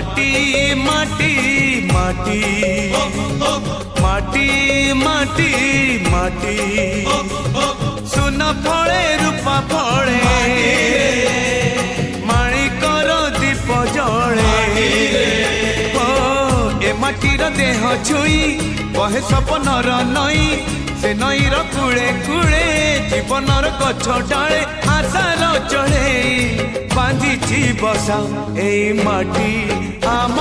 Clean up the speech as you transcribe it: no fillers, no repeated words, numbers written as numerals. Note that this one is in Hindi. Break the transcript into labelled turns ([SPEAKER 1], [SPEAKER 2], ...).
[SPEAKER 1] माटी माटी माटी माटी माटी माटी सुन फले रूपा फले माणिकर दीप जले ए माटीर देह छुई बहे सपनर नई से नईर कूले कूले जीवनर गछ डाले आशार चढ़े बांधि बसा ए माटी आम